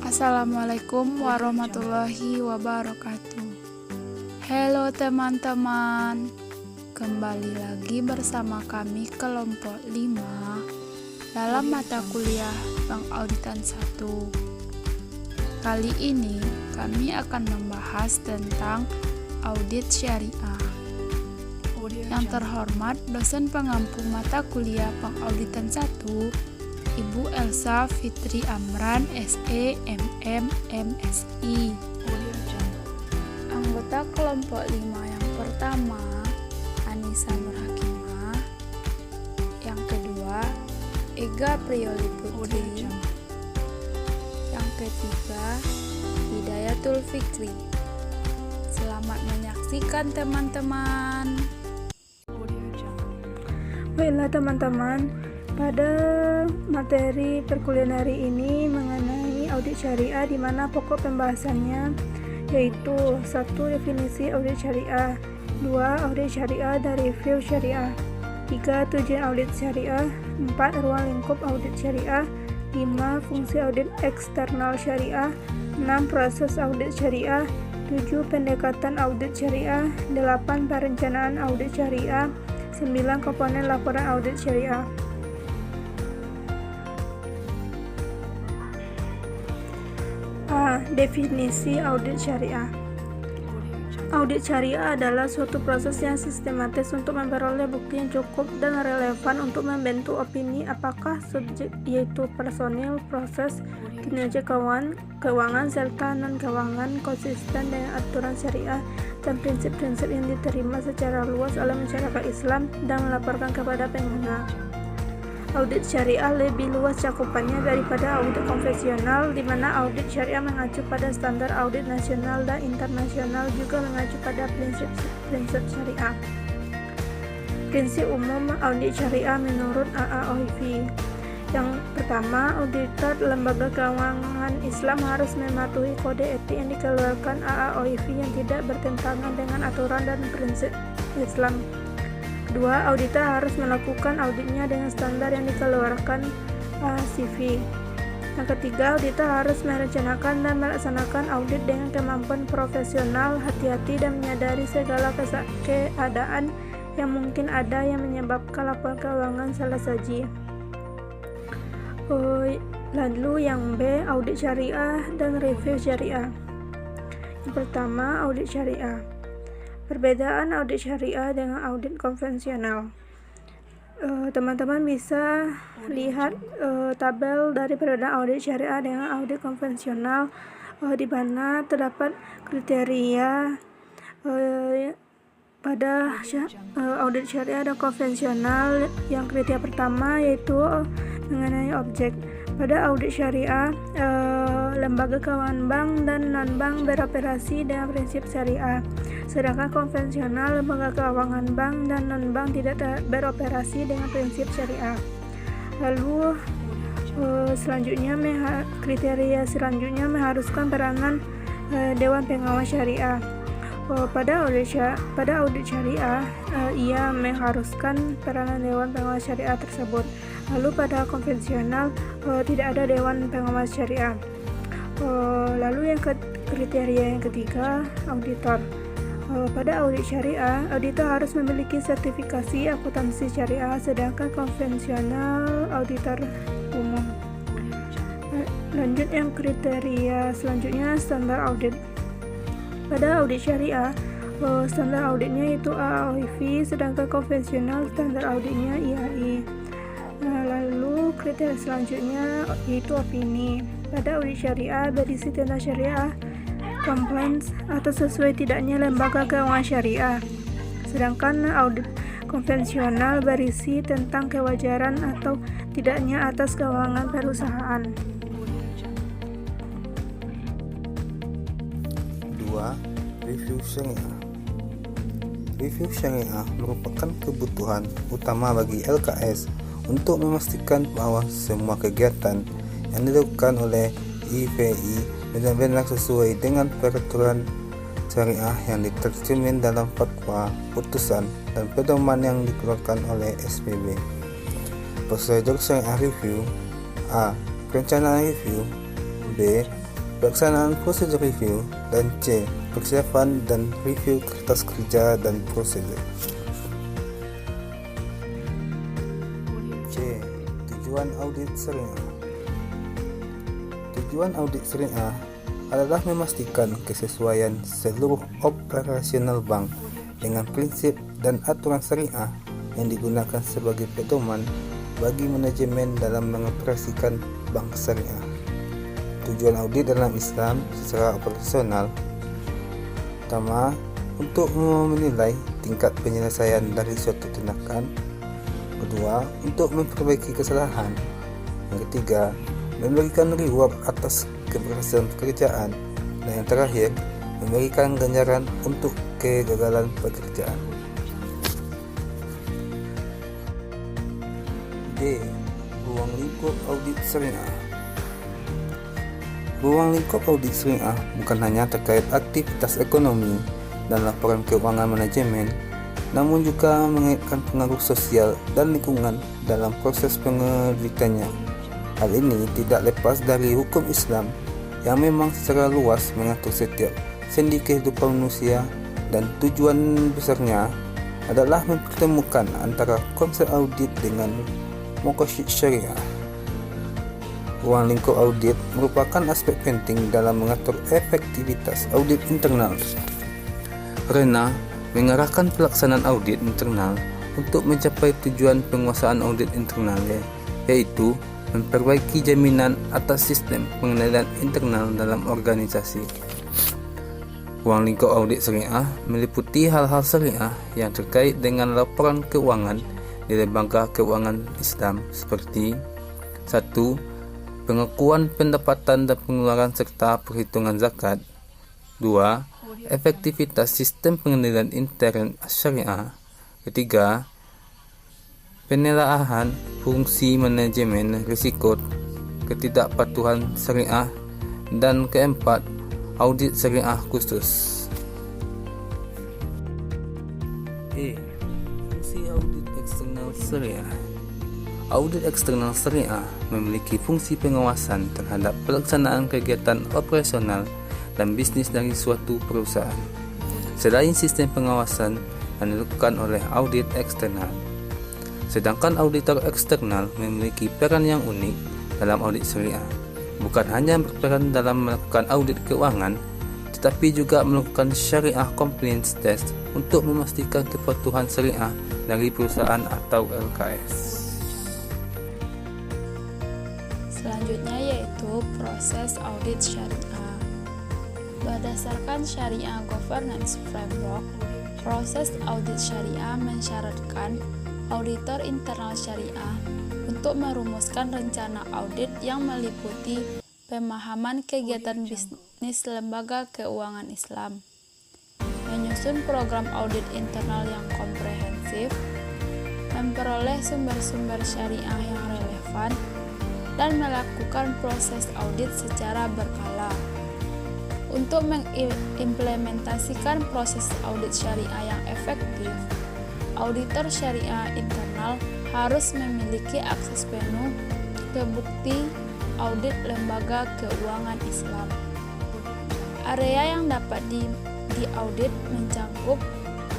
Assalamualaikum warahmatullahi wabarakatuh. Halo teman-teman, kembali lagi bersama kami kelompok 5 dalam mata kuliah Pengauditan 1. Kali ini kami akan membahas tentang audit syariah. Yang terhormat dosen pengampu mata kuliah Pengauditan 1, Ibu Elsa Fitri Amran, SE, MM, MSI. Anggota kelompok 5 yang pertama, Anissa Nurhakimah. Yang kedua, Ega Prioli Putri. Yang ketiga, Hidayatul Fikri. Selamat menyaksikan teman-teman. Baiklah teman-teman, pada materi perkuliahan hari ini mengenai audit syariah, di mana pokok pembahasannya yaitu 1. Definisi audit syariah, 2. Audit syariah dan review syariah, 3. Tujuan audit syariah, 4. Ruang lingkup audit syariah, 5. Fungsi audit eksternal syariah, 6. Proses audit syariah, 7. Pendekatan audit syariah, 8. Perencanaan audit syariah, 9. Komponen laporan audit syariah. A. Definisi audit syariah. Audit syariah adalah suatu proses yang sistematis untuk memperoleh bukti yang cukup dan relevan untuk membentuk opini apakah subjek, yaitu personil, proses, kinerja keuangan serta non-keuangan konsisten dengan aturan syariah dan prinsip-prinsip yang diterima secara luas oleh masyarakat Islam dan melaporkan kepada pengguna. Audit syariah lebih luas cakupannya daripada audit konvensional, di mana audit syariah mengacu pada standar audit nasional dan internasional, juga mengacu pada prinsip syariah. Prinsip umum audit syariah menurut AAOIV. Yang pertama, auditor lembaga keuangan Islam harus mematuhi kode etik yang dikeluarkan AAOIV yang tidak bertentangan dengan aturan dan prinsip Islam. Kedua, auditor harus melakukan auditnya dengan standar yang dikeluarkan ACV. Yang ketiga, auditor harus merencanakan dan melaksanakan audit dengan kemampuan profesional, hati-hati dan menyadari segala keadaan yang mungkin ada yang menyebabkan laporan keuangan salah saji. Lalu yang B, audit syariah dan review syariah. Yang pertama, audit syariah. Perbedaan audit syariah dengan audit konvensional. Teman-teman bisa lihat tabel dari perbedaan audit syariah dengan audit konvensional, di mana terdapat kriteria pada audit syariah dan konvensional. Yang kriteria pertama yaitu mengenai objek. Pada audit syariah, lembaga keuangan bank dan non-bank beroperasi dengan prinsip syariah. Sedangkan konvensional, lembaga keuangan bank dan non-bank tidak beroperasi dengan prinsip syariah. Lalu kriteria selanjutnya mengharuskan peranan Dewan Pengawas Syariah. Pada audit syariah, ia mengharuskan peranan Dewan Pengawas Syariah tersebut. Lalu pada konvensional tidak ada Dewan Pengawas Syariah. Lalu kriteria yang ketiga, auditor. Pada audit syariah, auditor harus memiliki sertifikasi akuntansi syariah, sedangkan konvensional auditor umum. Lanjut yang kriteria selanjutnya, standar audit. Pada audit syariah, standar auditnya itu AAOIV, sedangkan konvensional standar auditnya IAI. Lalu kriteria selanjutnya yaitu opini. Pada audit syariah berisi tentang syariah, compliance atau sesuai tidaknya lembaga keuangan syariah. Sedangkan audit konvensional berisi tentang kewajaran atau tidaknya atas keuangan perusahaan. 2. Review syariah. Review syariah merupakan kebutuhan utama bagi LKS untuk memastikan bahwa semua kegiatan yang dilakukan oleh IPI benar-benar sesuai dengan peraturan syariah yang ditercermin dalam fatwa, putusan, dan pedoman yang dikeluarkan oleh SPB. Prosedur syariah review: A. Perencanaan review. B. pelaksanaan prosedur review, dan C. Persiapan dan review kertas kerja dan prosedur. C. Tujuan audit syariah. Tujuan audit syariah adalah memastikan kesesuaian seluruh operasional bank dengan prinsip dan aturan syariah yang digunakan sebagai pedoman bagi manajemen dalam mengoperasikan bank syariah. Tujuan audit dalam Islam secara operasional: pertama, untuk menilai tingkat penyelesaian dari suatu tindakan. Kedua, untuk memperbaiki kesalahan. Yang ketiga, memberikan reward atas keberhasilan pekerjaan. Dan yang terakhir, memberikan ganjaran untuk kegagalan pekerjaan. D. Ruang lingkup audit syariah. Ruang lingkup audit syariah bukan hanya terkait aktivitas ekonomi dan laporan keuangan manajemen, namun juga mengaitkan pengaruh sosial dan lingkungan dalam proses penelitiannya. Hal ini tidak lepas dari hukum Islam yang memang secara luas mengatur setiap sendi kehidupan manusia, dan tujuan besarnya adalah mempertemukan antara konsep audit dengan maqasid syariah. Ruang lingkup audit merupakan aspek penting dalam mengatur efektivitas audit internal, karena mengarahkan pelaksanaan audit internal untuk mencapai tujuan penguasaan audit internal, yaitu memperbaiki jaminan atas sistem pengendalian internal dalam organisasi. Ruang lingkup audit syariah meliputi hal-hal syariah yang terkait dengan laporan keuangan di lembaga keuangan Islam seperti 1. Pengakuan pendapatan dan pengeluaran serta perhitungan zakat. 2. Efektivitas sistem pengendalian intern syariah. 3. Penelaahan fungsi manajemen risiko ketidakpatuhan syariah. Dan 4. Audit syariah khusus. Fungsi audit eksternal syariah. Audit eksternal syariah memiliki fungsi pengawasan terhadap pelaksanaan kegiatan operasional dan bisnis dari suatu perusahaan. Selain sistem pengawasan yang dilakukan oleh audit eksternal, sedangkan auditor eksternal memiliki peran yang unik dalam audit syariah. Bukan hanya berperan dalam melakukan audit keuangan, tetapi juga melakukan syariah compliance test untuk memastikan kepatuhan syariah dari perusahaan atau LKS. Selanjutnya yaitu proses audit syariah. Berdasarkan Syariah Governance Framework, proses audit syariah mensyaratkan auditor internal syariah untuk merumuskan rencana audit yang meliputi pemahaman kegiatan bisnis lembaga keuangan Islam, menyusun program audit internal yang komprehensif, memperoleh sumber-sumber syariah yang relevan, dan melakukan proses audit secara berkala. Untuk mengimplementasikan proses audit syariah yang efektif, auditor syariah internal harus memiliki akses penuh ke bukti audit lembaga keuangan Islam. Area yang dapat diaudit mencakup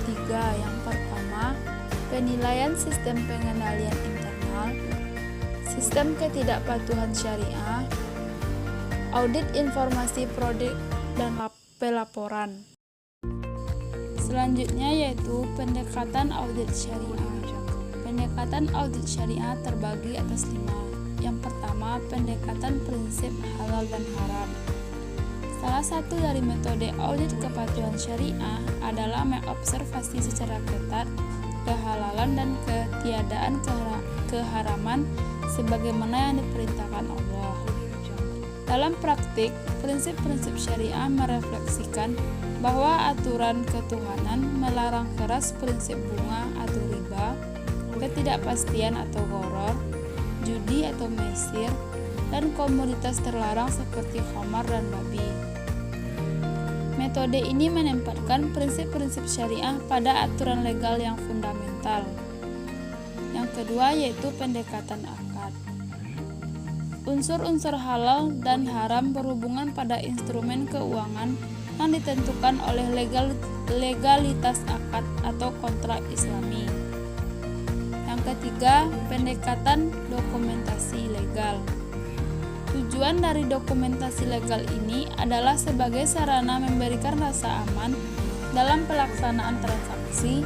3. Yang pertama, penilaian sistem pengendalian internal, sistem ketidakpatuhan syariah, audit informasi produk dan pelaporan. Selanjutnya yaitu pendekatan audit syariah. Pendekatan audit syariah terbagi atas 5. Yang pertama, pendekatan prinsip halal dan haram. Salah satu dari metode audit kepatuhan syariah adalah mengobservasi secara ketat kehalalan dan ketiadaan keharaman sebagaimana yang diperintahkan Allah. Dalam praktik, prinsip-prinsip syariah merefleksikan bahwa aturan ketuhanan melarang keras prinsip bunga atau riba, ketidakpastian atau gharar, judi atau maisir, dan komoditas terlarang seperti khamar dan babi. Metode ini menempatkan prinsip-prinsip syariah pada aturan legal yang fundamental. Yang kedua yaitu pendekatan akad. unsur-unsur halal dan haram berhubungan pada instrumen keuangan yang ditentukan oleh legalitas akad atau kontrak Islami. Yang ketiga, pendekatan dokumentasi legal. Tujuan dari dokumentasi legal ini adalah sebagai sarana memberikan rasa aman dalam pelaksanaan transaksi,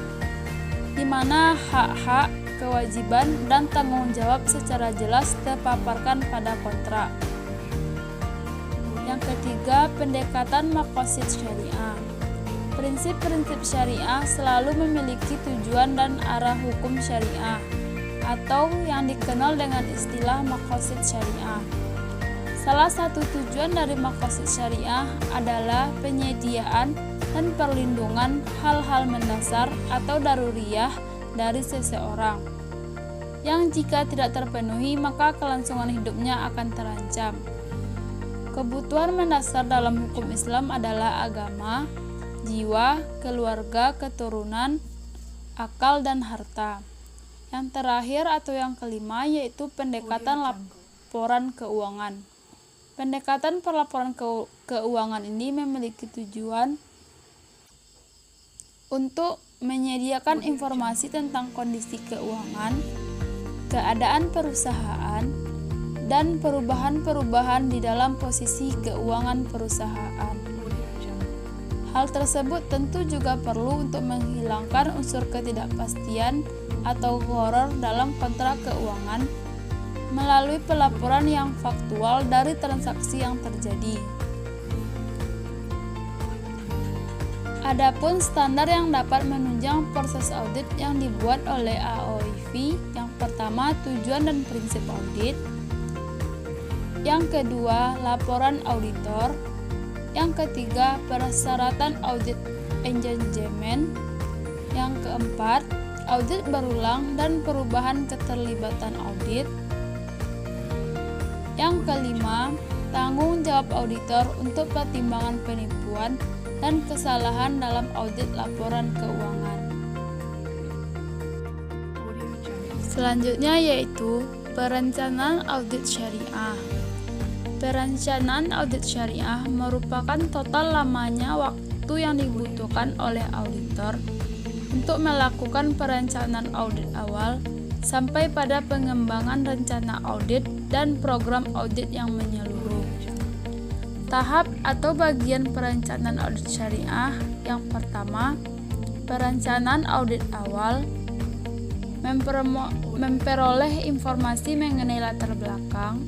di mana hak-hak, kewajiban, dan tanggung jawab secara jelas terpaparkan pada kontrak. Yang ketiga, pendekatan maqasid syariah. Prinsip-prinsip syariah selalu memiliki tujuan dan arah hukum syariah, atau yang dikenal dengan istilah maqasid syariah. Salah satu tujuan dari maqasid syariah adalah penyediaan dan perlindungan hal-hal mendasar atau daruriyah dari seseorang, yang jika tidak terpenuhi maka kelangsungan hidupnya akan terancam. Kebutuhan mendasar dalam hukum Islam adalah agama, jiwa, keluarga, keturunan, akal, dan harta. Yang terakhir atau yang kelima yaitu pendekatan laporan keuangan. Pendekatan pelaporan keuangan ini memiliki tujuan untuk menyediakan informasi tentang kondisi keuangan, keadaan perusahaan, dan perubahan-perubahan di dalam posisi keuangan perusahaan. Hal tersebut tentu juga perlu untuk menghilangkan unsur ketidakpastian atau gharar dalam kontrak keuangan melalui pelaporan yang faktual dari transaksi yang terjadi. Adapun standar yang dapat menunjang proses audit yang dibuat oleh AOIV, yang pertama tujuan dan prinsip audit, yang kedua laporan auditor, yang ketiga persyaratan audit engagement, yang keempat audit berulang dan perubahan keterlibatan audit, yang kelima tanggung jawab auditor untuk pertimbangan penipuan dan kesalahan dalam audit laporan keuangan. Selanjutnya yaitu perencanaan audit syariah. Perencanaan audit syariah merupakan total lamanya waktu yang dibutuhkan oleh auditor untuk melakukan perencanaan audit awal sampai pada pengembangan rencana audit dan program audit yang menyeluruh. Tahap atau bagian perencanaan audit syariah yang pertama, perencanaan audit awal, memperoleh informasi mengenai latar belakang,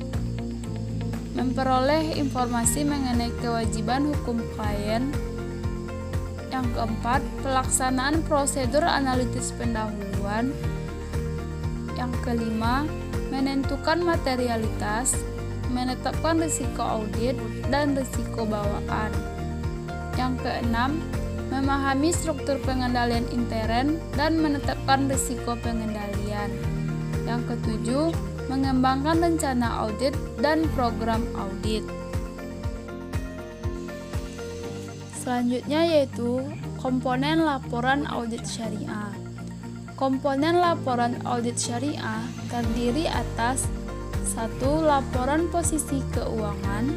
memperoleh informasi mengenai kewajiban hukum klien. Yang keempat, pelaksanaan prosedur analitis pendahuluan. Yang kelima, menentukan materialitas, menetapkan risiko audit dan risiko bawaan. Yang keenam, memahami struktur pengendalian intern dan menetapkan risiko pengendalian. Yang ketujuh, mengembangkan rencana audit dan program audit. Selanjutnya yaitu komponen laporan audit syariah. Komponen laporan audit syariah terdiri atas 1. Laporan posisi keuangan.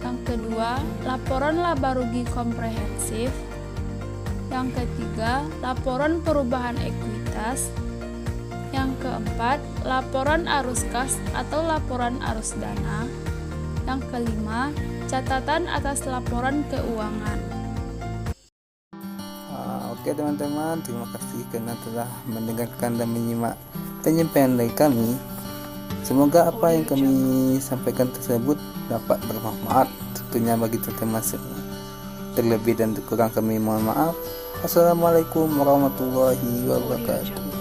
Yang kedua, laporan laba rugi komprehensif. Yang ketiga, laporan perubahan ekuitas. Yang keempat, laporan arus kas atau laporan arus dana. Yang kelima, catatan atas laporan keuangan. Oke teman-teman, terima kasih karena telah mendengarkan dan menyimak penyampaian dari kami. Semoga apa yang kami sampaikan tersebut dapat bermanfaat tentunya bagi teman-teman semua. Terlebih dan kurang kami mohon maaf. Assalamualaikum warahmatullahi wabarakatuh.